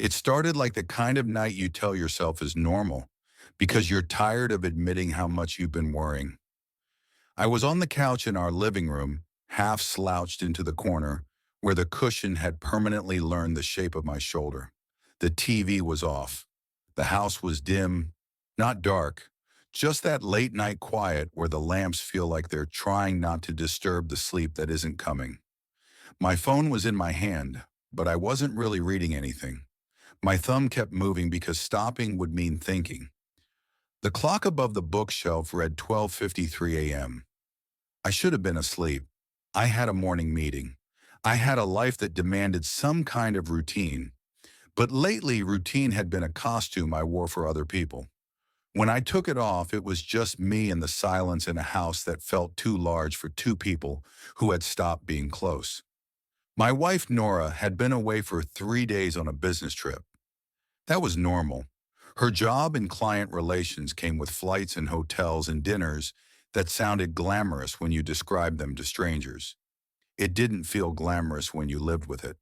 It started like the kind of night you tell yourself is normal because you're tired of admitting how much you've been worrying. I was on the couch in our living room, half slouched into the corner where the cushion had permanently learned the shape of my shoulder. The TV was off. The house was dim, not dark, just that late night quiet where the lamps feel like they're trying not to disturb the sleep that isn't coming. My phone was in my hand, but I wasn't really reading anything. My thumb kept moving because stopping would mean thinking. The clock above the bookshelf read 12:53 a.m. I should have been asleep. I had a morning meeting. I had a life that demanded some kind of routine. But lately, routine had been a costume I wore for other people. When I took it off, it was just me and the silence in a house that felt too large for two people who had stopped being close. My wife, Nora, had been away for 3 days on a business trip. That was normal. Her job and client relations came with flights and hotels and dinners that sounded glamorous when you described them to strangers. It didn't feel glamorous when you lived with it.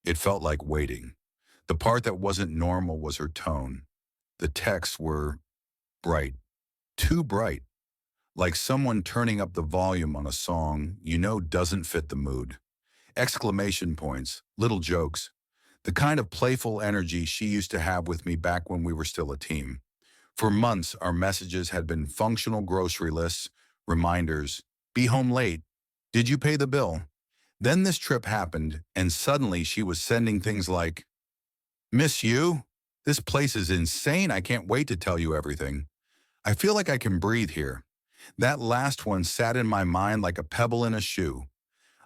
It felt like waiting. The part that wasn't normal was her tone. The texts were bright, too bright, like someone turning up the volume on a song you know doesn't fit the mood. Exclamation points, little jokes, the kind of playful energy she used to have with me back when we were still a team. For months, our messages had been functional grocery lists, reminders, be home late, did you pay the bill? Then this trip happened, and suddenly she was sending things like, miss you? This place is insane. I can't wait to tell you everything. I feel like I can breathe here. That last one sat in my mind like a pebble in a shoe.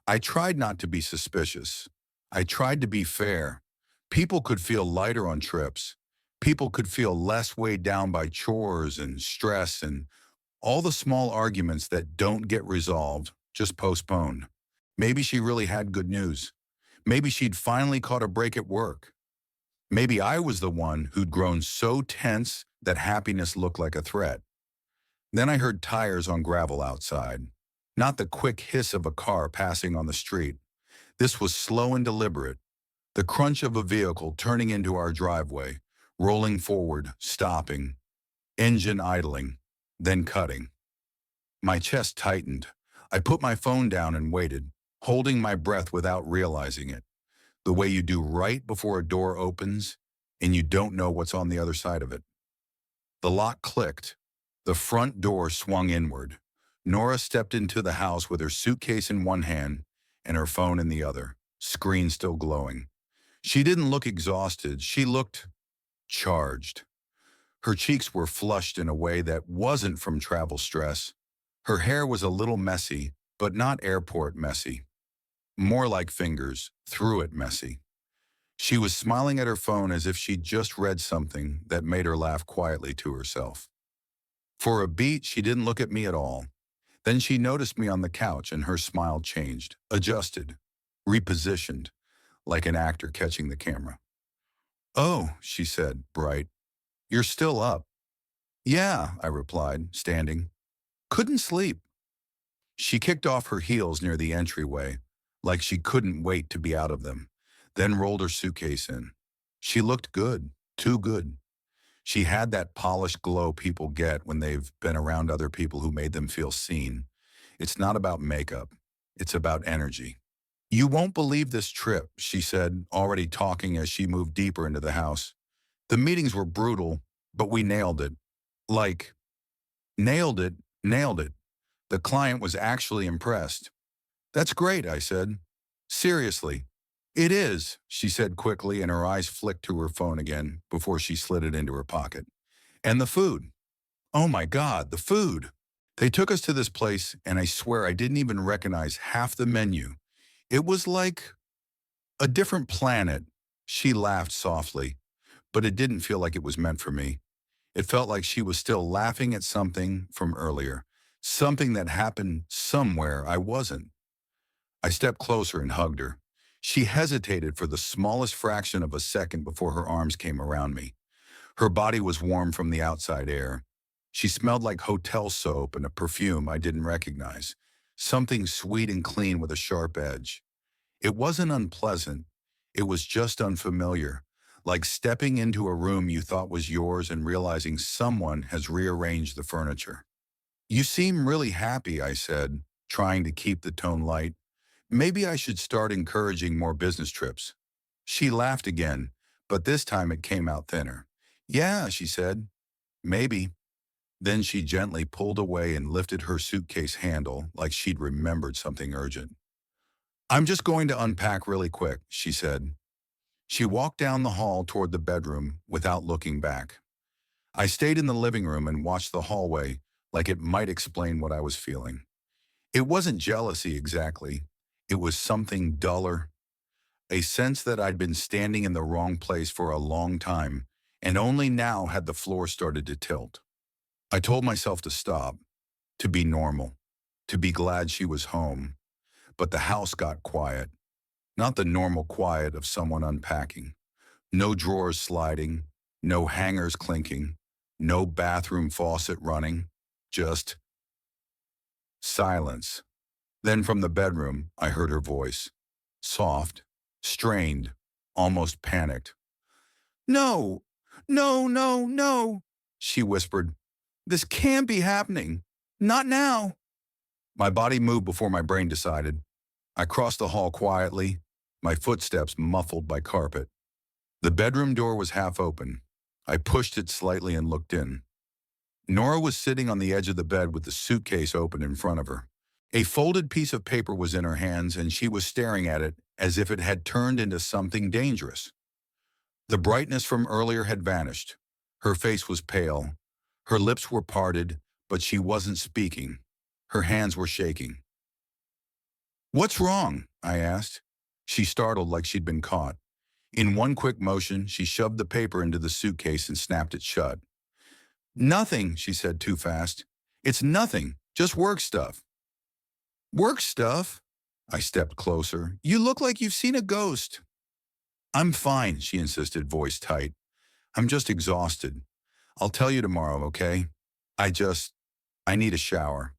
I tried not to be suspicious. I tried to be fair. People could feel lighter on trips. People could feel less weighed down by chores and stress and all the small arguments that don't get resolved, just postponed. Maybe she really had good news. Maybe she'd finally caught a break at work. Maybe I was the one who'd grown so tense that happiness looked like a threat. Then I heard tires on gravel outside. Not the quick hiss of a car passing on the street. This was slow and deliberate. The crunch of a vehicle turning into our driveway, rolling forward, stopping, engine idling, then cutting. My chest tightened. I put my phone down and waited, holding my breath without realizing it. The way you do right before a door opens and you don't know what's on the other side of it. The lock clicked. The front door swung inward. Nora stepped into the house with her suitcase in one hand and her phone in the other, screen still glowing. She didn't look exhausted. She looked charged. Her cheeks were flushed in a way that wasn't from travel stress. Her hair was a little messy, but not airport messy. More like fingers, through it messy. She was smiling at her phone as if she'd just read something that made her laugh quietly to herself. For a beat, she didn't look at me at all. Then she noticed me on the couch and her smile changed, adjusted, repositioned, like an actor catching the camera. Oh, she said, bright. You're still up. Yeah, I replied, standing. Couldn't sleep. She kicked off her heels near the entryway, like she couldn't wait to be out of them, then rolled her suitcase in. She looked good, too good. She had that polished glow people get when they've been around other people who made them feel seen. It's not about makeup. It's about energy. You won't believe this trip, she said, already talking as she moved deeper into the house. The meetings were brutal, but we nailed it. Like, nailed it, nailed it. The client was actually impressed. That's great, I said. Seriously. It is, she said quickly, and her eyes flicked to her phone again before she slid it into her pocket. And the food. Oh my God, the food. They took us to this place, and I swear I didn't even recognize half the menu. It was like a different planet. She laughed softly, but it didn't feel like it was meant for me. It felt like she was still laughing at something from earlier, something that happened somewhere I wasn't. I stepped closer and hugged her. She hesitated for the smallest fraction of a second before her arms came around me. Her body was warm from the outside air. She smelled like hotel soap and a perfume I didn't recognize, something sweet and clean with a sharp edge. It wasn't unpleasant. It was just unfamiliar, like stepping into a room you thought was yours and realizing someone has rearranged the furniture. You seem really happy, I said, trying to keep the tone light. Maybe I should start encouraging more business trips. She laughed again, but this time it came out thinner. Yeah, she said, maybe. Then she gently pulled away and lifted her suitcase handle like she'd remembered something urgent. I'm just going to unpack really quick, she said. She walked down the hall toward the bedroom without looking back. I stayed in the living room and watched the hallway like it might explain what I was feeling. It wasn't jealousy exactly. It was something duller, a sense that I'd been standing in the wrong place for a long time, and only now had the floor started to tilt. I told myself to stop, to be normal, to be glad she was home. But the house got quiet, not the normal quiet of someone unpacking. No drawers sliding, no hangers clinking, no bathroom faucet running, just silence. Then from the bedroom, I heard her voice, soft, strained, almost panicked. No, no, no, no, she whispered. This can't be happening. Not now. My body moved before my brain decided. I crossed the hall quietly, my footsteps muffled by carpet. The bedroom door was half open. I pushed it slightly and looked in. Nora was sitting on the edge of the bed with the suitcase open in front of her. A folded piece of paper was in her hands and she was staring at it as if it had turned into something dangerous. The brightness from earlier had vanished. Her face was pale. Her lips were parted, but she wasn't speaking. Her hands were shaking. What's wrong? I asked. She startled like she'd been caught. In one quick motion, she shoved the paper into the suitcase and snapped it shut. Nothing, she said too fast. It's nothing, just work stuff. Work stuff? I stepped closer. You look like you've seen a ghost. I'm fine, she insisted, voice tight. I'm just exhausted. I'll tell you tomorrow, okay? I need a shower.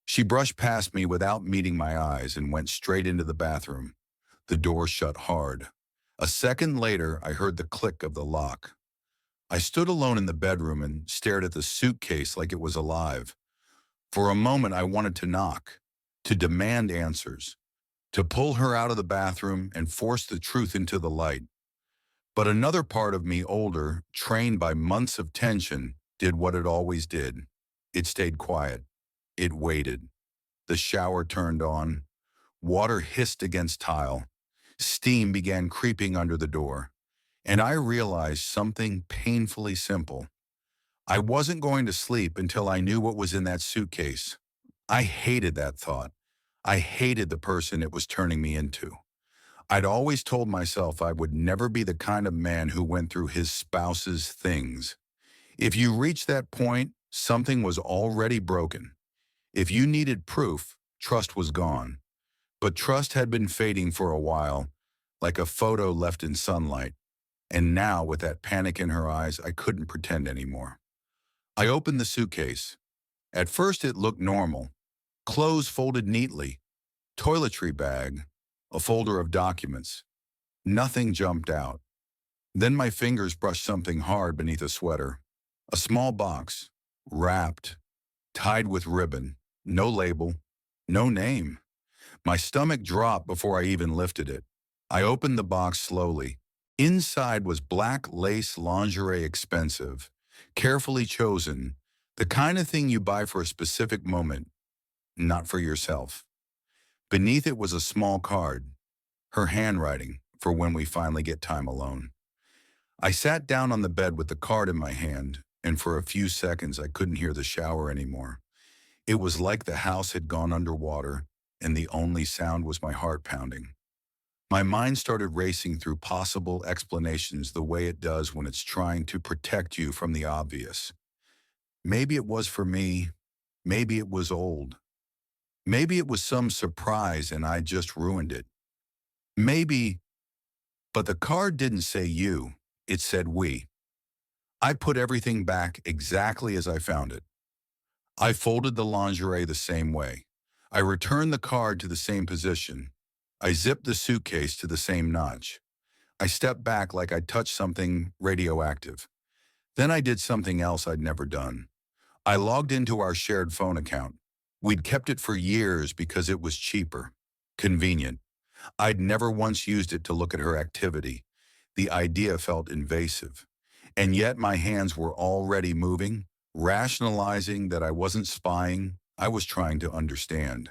She brushed past me without meeting my eyes and went straight into the bathroom. The door shut hard. A second later, I heard the click of the lock. I stood alone in the bedroom and stared at the suitcase like it was alive. For a moment, I wanted to knock, to demand answers, to pull her out of the bathroom and force the truth into the light. But another part of me, older, trained by months of tension, did what it always did. It stayed quiet. It waited. The shower turned on. Water hissed against tile. Steam began creeping under the door. And I realized something painfully simple. I wasn't going to sleep until I knew what was in that suitcase. I hated that thought. I hated the person it was turning me into. I'd always told myself I would never be the kind of man who went through his spouse's things. If you reached that point, something was already broken. If you needed proof, trust was gone. But trust had been fading for a while, like a photo left in sunlight. And now, with that panic in her eyes, I couldn't pretend anymore. I opened the suitcase. At first it looked normal. Clothes folded neatly, toiletry bag, a folder of documents. Nothing jumped out. Then my fingers brushed something hard beneath a sweater. A small box, wrapped, tied with ribbon, no label, no name. My stomach dropped before I even lifted it. I opened the box slowly. Inside was black lace lingerie, expensive, carefully chosen, the kind of thing you buy for a specific moment, not for yourself. Beneath it was a small card, her handwriting, for when we finally get time alone. I sat down on the bed with the card in my hand, and for a few seconds I couldn't hear the shower anymore. It was like the house had gone underwater, and the only sound was my heart pounding. My mind started racing through possible explanations the way it does when it's trying to protect you from the obvious. Maybe it was for me. Maybe it was old. Maybe it was some surprise and I just ruined it. Maybe, but the card didn't say you. It said we. I put everything back exactly as I found it. I folded the lingerie the same way. I returned the card to the same position. I zipped the suitcase to the same notch. I stepped back like I'd touched something radioactive. Then I did something else I'd never done. I logged into our shared phone account. We'd kept it for years because it was cheaper, convenient. I'd never once used it to look at her activity. The idea felt invasive. And yet my hands were already moving, rationalizing that I wasn't spying, I was trying to understand.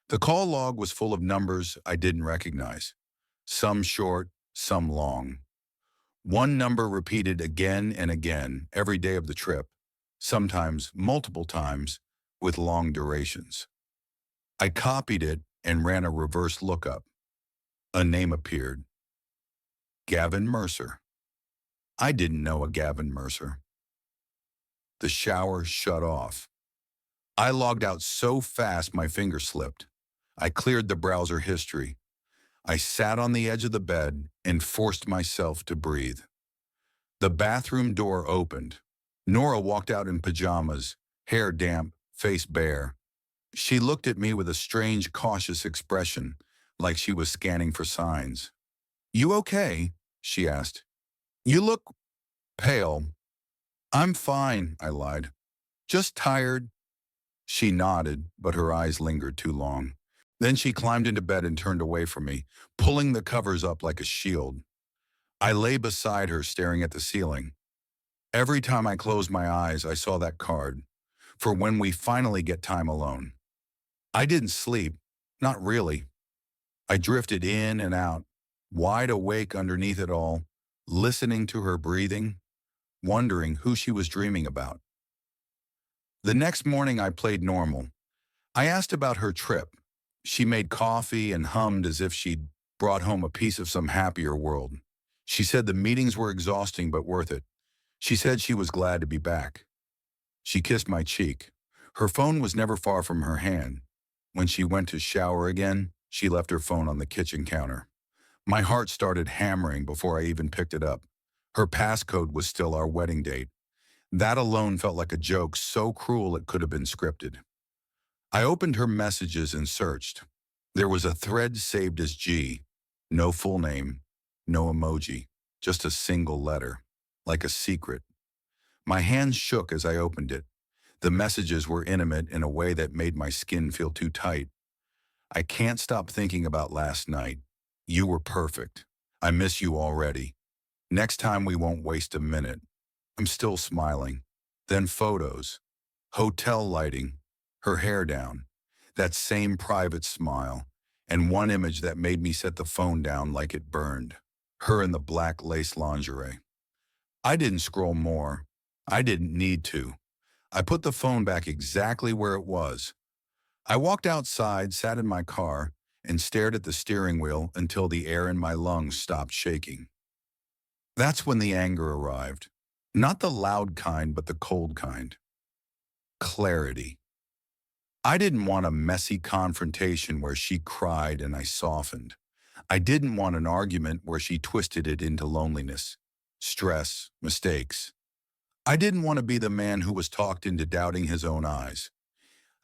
The call log was full of numbers I didn't recognize, some short, some long. One number repeated again and again every day of the trip, sometimes multiple times, with long durations. I copied it and ran a reverse lookup. A name appeared. Gavin Mercer. I didn't know a Gavin Mercer. The shower shut off. I logged out so fast my finger slipped. I cleared the browser history. I sat on the edge of the bed and forced myself to breathe. The bathroom door opened. Nora walked out in pajamas, hair damp, face bare. She looked at me with a strange, cautious expression, like she was scanning for signs. "You okay?" she asked. "You look pale." "I'm fine," I lied. "Just tired." She nodded, but her eyes lingered too long. Then she climbed into bed and turned away from me, pulling the covers up like a shield. I lay beside her, staring at the ceiling. Every time I closed my eyes, I saw that card, for when we finally get time alone. I didn't sleep, not really. I drifted in and out, wide awake underneath it all, listening to her breathing, wondering who she was dreaming about. The next morning I played normal. I asked about her trip. She made coffee and hummed as if she'd brought home a piece of some happier world. She said the meetings were exhausting but worth it. She said she was glad to be back. She kissed my cheek. Her phone was never far from her hand. When she went to shower again, she left her phone on the kitchen counter. My heart started hammering before I even picked it up. Her passcode was still our wedding date. That alone felt like a joke so cruel it could have been scripted. I opened her messages and searched. There was a thread saved as G. No full name, no emoji, just a single letter, like a secret. My hands shook as I opened it. The messages were intimate in a way that made my skin feel too tight. "I can't stop thinking about last night. You were perfect. I miss you already. Next time we won't waste a minute." I'm still smiling. Then photos. Hotel lighting. Her hair down. That same private smile. And one image that made me set the phone down like it burned. Her in the black lace lingerie. I didn't scroll more. I didn't need to. I put the phone back exactly where it was. I walked outside, sat in my car, and stared at the steering wheel until the air in my lungs stopped shaking. That's when the anger arrived. Not the loud kind, but the cold kind. Clarity. I didn't want a messy confrontation where she cried and I softened. I didn't want an argument where she twisted it into loneliness, stress, mistakes. I didn't want to be the man who was talked into doubting his own eyes.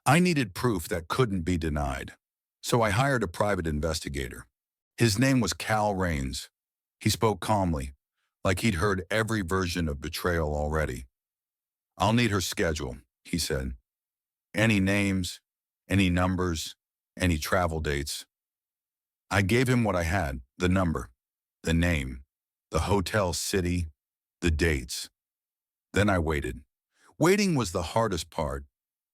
I needed proof that couldn't be denied. So I hired a private investigator. His name was Cal Rains. He spoke calmly, like he'd heard every version of betrayal already. "I'll need her schedule," he said. "Any names, any numbers, any travel dates." I gave him what I had, the number, the name, the hotel city, the dates. Then I waited. Waiting was the hardest part,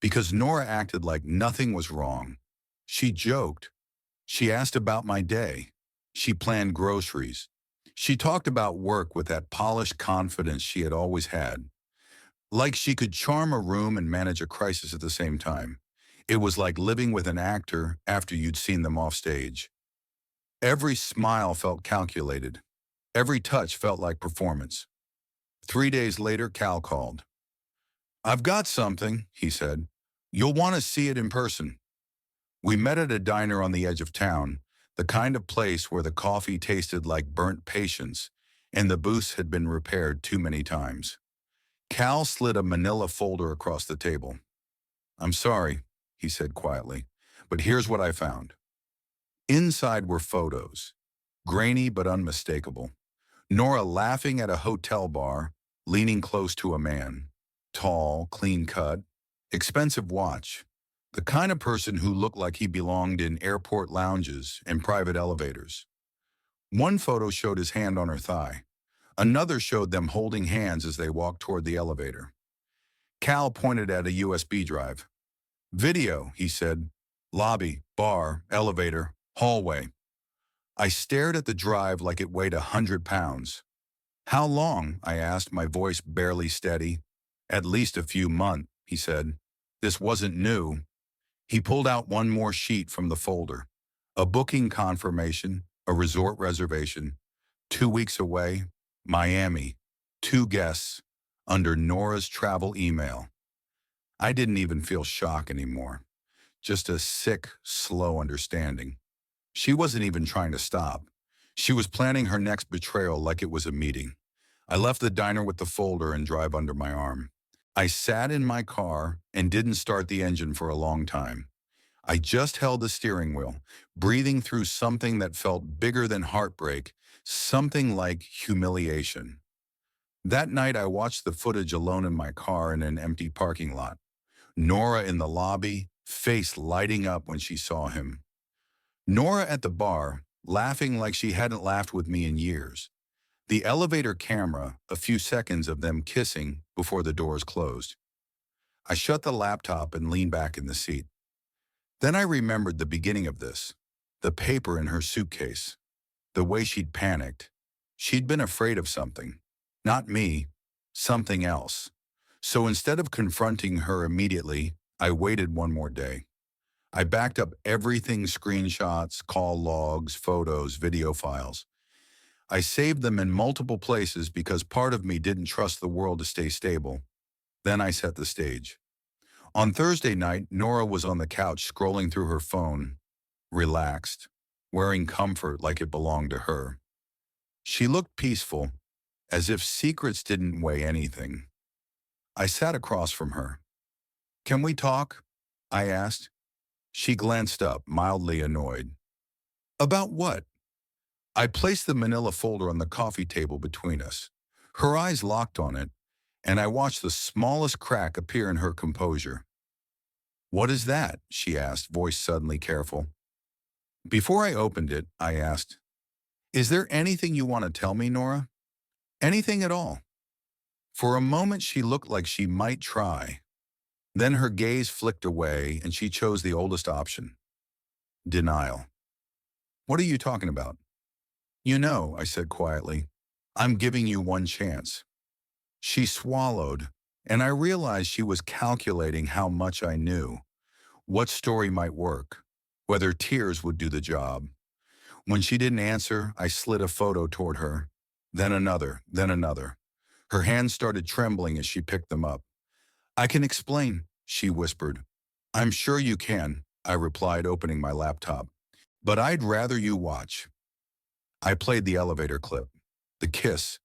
because Nora acted like nothing was wrong. She joked. She asked about my day. She planned groceries. She talked about work with that polished confidence she had always had. Like she could charm a room and manage a crisis at the same time. It was like living with an actor after you'd seen them off stage. Every smile felt calculated. Every touch felt like performance. 3 days later, Cal called. "I've got something," he said. "You'll want to see it in person." We met at a diner on the edge of town, the kind of place where the coffee tasted like burnt patience and the booths had been repaired too many times. Cal slid a manila folder across the table. "I'm sorry," he said quietly, "but here's what I found." Inside were photos, grainy but unmistakable. Nora laughing at a hotel bar, leaning close to a man. Tall, clean-cut, expensive watch. The kind of person who looked like he belonged in airport lounges and private elevators. One photo showed his hand on her thigh. Another showed them holding hands as they walked toward the elevator. Cal pointed at a USB drive. Video, he said. Lobby, bar, elevator, hallway. I stared at the drive like it weighed 100 pounds. How long? I asked, my voice barely steady. At least a few months, he said. This wasn't new. He pulled out one more sheet from the folder. A booking confirmation, a resort reservation. 2 weeks away, Miami. 2 guests, under Nora's travel email. I didn't even feel shock anymore. Just a sick, slow understanding. She wasn't even trying to stop. She was planning her next betrayal like it was a meeting. I left the diner with the folder and drive under my arm. I sat in my car and didn't start the engine for a long time. I just held the steering wheel, breathing through something that felt bigger than heartbreak, something like humiliation. That night I watched the footage alone in my car in an empty parking lot. Nora in the lobby, face lighting up when she saw him. Nora at the bar, laughing like she hadn't laughed with me in years. The elevator camera, a few seconds of them kissing before the doors closed. I shut the laptop and leaned back in the seat. Then I remembered the beginning of this, the paper in her suitcase, the way she'd panicked. She'd been afraid of something. Not me, something else. So instead of confronting her immediately, I waited one more day. I backed up everything, screenshots, call logs, photos, video files. I saved them in multiple places because part of me didn't trust the world to stay stable. Then I set the stage. On Thursday night, Nora was on the couch scrolling through her phone, relaxed, wearing comfort like it belonged to her. She looked peaceful, as if secrets didn't weigh anything. I sat across from her. Can we talk? I asked. She glanced up, mildly annoyed. About what? I placed the manila folder on the coffee table between us. Her eyes locked on it, and I watched the smallest crack appear in her composure. What is that? She asked, voice suddenly careful. Before I opened it, I asked, is there anything you want to tell me, Nora? Anything at all? For a moment, she looked like she might try. Then her gaze flicked away, and she chose the oldest option. Denial. What are you talking about? You know, I said quietly, I'm giving you one chance. She swallowed, and I realized she was calculating how much I knew, what story might work, whether tears would do the job. When she didn't answer, I slid a photo toward her, then another, then another. Her hands started trembling as she picked them up. I can explain, she whispered. I'm sure you can, I replied, opening my laptop. But I'd rather you watch. I played the elevator clip, the kiss,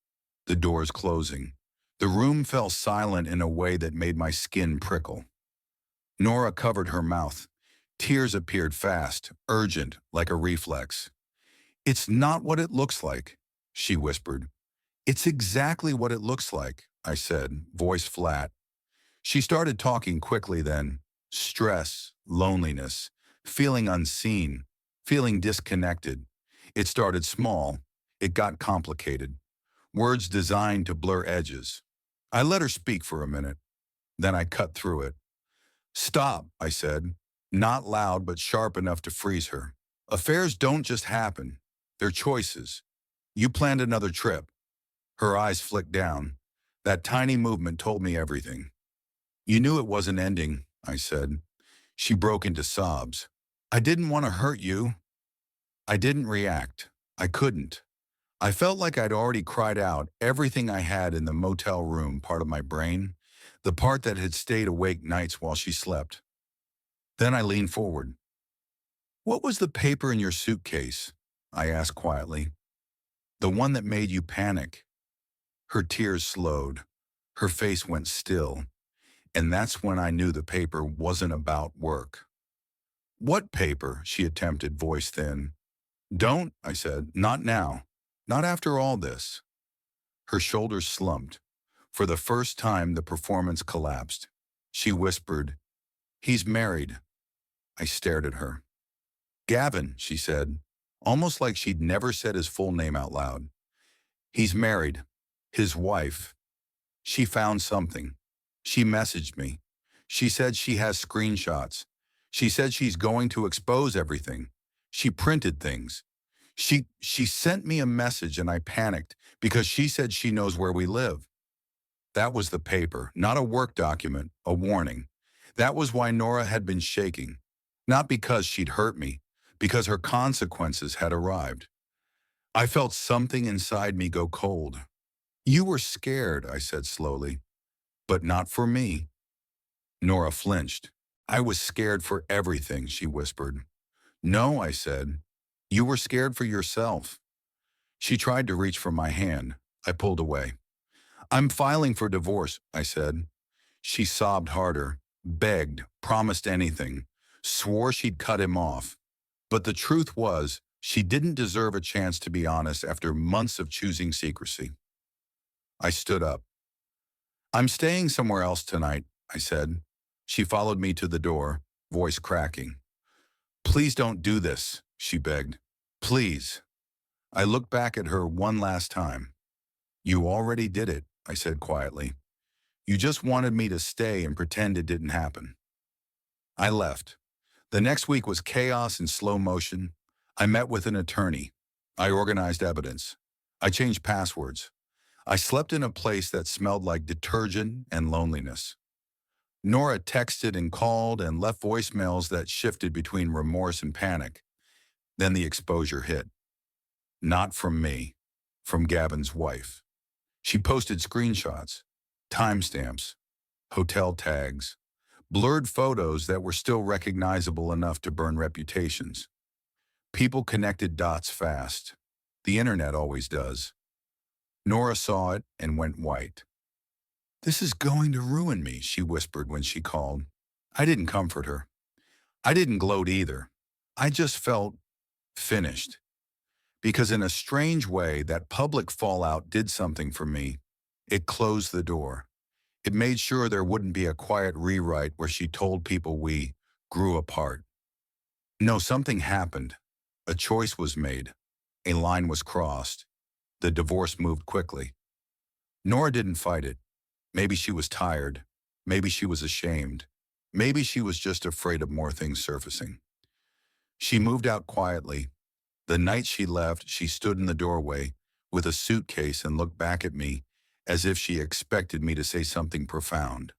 the doors closing. The room fell silent in a way that made my skin prickle. Nora covered her mouth. Tears appeared fast, urgent, like a reflex. It's not what it looks like, she whispered. It's exactly what it looks like, I said, voice flat. She started talking quickly then. Stress, loneliness, feeling unseen, feeling disconnected. It started small. It got complicated. Words designed to blur edges. I let her speak for a minute. Then I cut through it. Stop, I said, not loud but sharp enough to freeze her. Affairs don't just happen. They're choices. You planned another trip. Her eyes flicked down. That tiny movement told me everything. You knew it wasn't ending, I said. She broke into sobs. I didn't want to hurt you. I didn't react. I couldn't. I felt like I'd already cried out everything I had in the motel room part of my brain, the part that had stayed awake nights while she slept. Then I leaned forward. What was the paper in your suitcase? I asked quietly. The one that made you panic. Her tears slowed. Her face went still. And that's when I knew the paper wasn't about work. What paper? She attempted, voice thin. Don't, I said. Not now. Not after all this. Her shoulders slumped. For the first time, the performance collapsed. She whispered, "He's married." I stared at her. "Gavin," she said, almost like she'd never said his full name out loud. "He's married. His wife. She found something. She messaged me. She said she has screenshots. She said she's going to expose everything. She printed things. She sent me a message and I panicked because she said she knows where we live." That was the paper, not a work document, a warning. That was why Nora had been shaking. Not because she'd hurt me, because her consequences had arrived. I felt something inside me go cold. "You were scared," I said slowly, "but not for me." Nora flinched. "I was scared for everything," she whispered. "No," I said. "You were scared for yourself." She tried to reach for my hand. I pulled away. "I'm filing for divorce," I said. She sobbed harder, begged, promised anything, swore she'd cut him off. But the truth was, she didn't deserve a chance to be honest after months of choosing secrecy. I stood up. "I'm staying somewhere else tonight," I said. She followed me to the door, voice cracking. "Please don't do this," she begged. "Please." I looked back at her one last time. "You already did it," I said quietly. "You just wanted me to stay and pretend it didn't happen." I left. The next week was chaos in slow motion. I met with an attorney. I organized evidence. I changed passwords. I slept in a place that smelled like detergent and loneliness. Nora texted and called and left voicemails that shifted between remorse and panic. Then the exposure hit. Not from me, from Gavin's wife. She posted screenshots, timestamps, hotel tags, blurred photos that were still recognizable enough to burn reputations. People connected dots fast. The internet always does. Nora saw it and went white. "This is going to ruin me," she whispered when she called. I didn't comfort her. I didn't gloat either. I just felt finished. Because in a strange way, that public fallout did something for me. It closed the door. It made sure there wouldn't be a quiet rewrite where she told people we grew apart. No, something happened. A choice was made. A line was crossed. The divorce moved quickly. Nora didn't fight it. Maybe she was tired. Maybe she was ashamed. Maybe she was just afraid of more things surfacing. She moved out quietly. The night she left, she stood in the doorway with a suitcase and looked back at me as if she expected me to say something profound,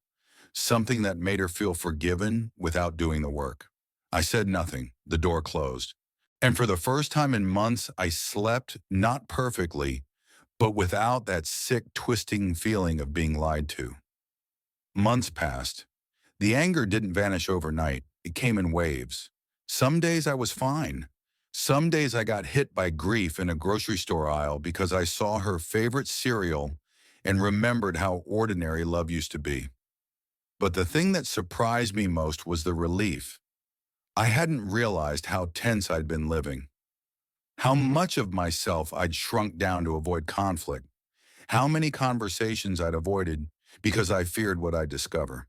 something that made her feel forgiven without doing the work. I said nothing. The door closed. And for the first time in months, I slept not perfectly, but without that sick, twisting feeling of being lied to. Months passed. The anger didn't vanish overnight. It came in waves. Some days I was fine. Some days I got hit by grief in a grocery store aisle because I saw her favorite cereal and remembered how ordinary love used to be. But the thing that surprised me most was the relief. I hadn't realized how tense I'd been living, how much of myself I'd shrunk down to avoid conflict, how many conversations I'd avoided because I feared what I'd discover.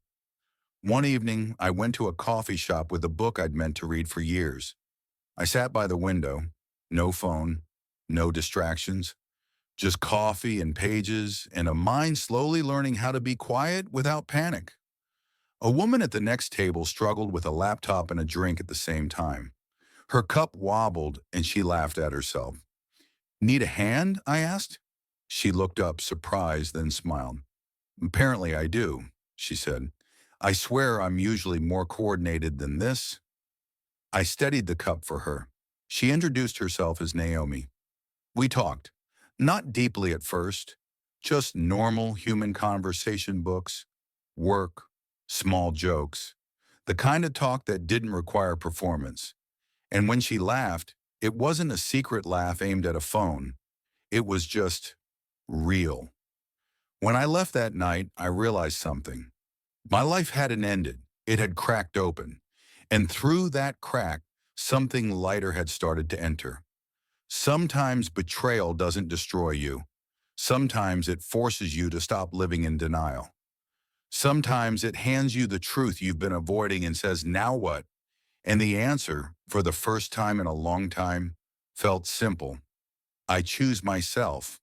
One evening, I went to a coffee shop with a book I'd meant to read for years. I sat by the window, no phone, no distractions, just coffee and pages and a mind slowly learning how to be quiet without panic. A woman at the next table struggled with a laptop and a drink at the same time. Her cup wobbled and she laughed at herself. "Need a hand?" I asked. She looked up, surprised, then smiled. "Apparently I do," she said. "I swear I'm usually more coordinated than this." I steadied the cup for her. She introduced herself as Naomi. We talked, not deeply at first, just normal human conversation books, work, small jokes, the kind of talk that didn't require performance. And when she laughed, it wasn't a secret laugh aimed at a phone. It was just real. When I left that night, I realized something. My life hadn't ended. It had cracked open. And through that crack, something lighter had started to enter. Sometimes betrayal doesn't destroy you. Sometimes it forces you to stop living in denial. Sometimes it hands you the truth you've been avoiding and says, now what? And the answer, for the first time in a long time, felt simple. I choose myself.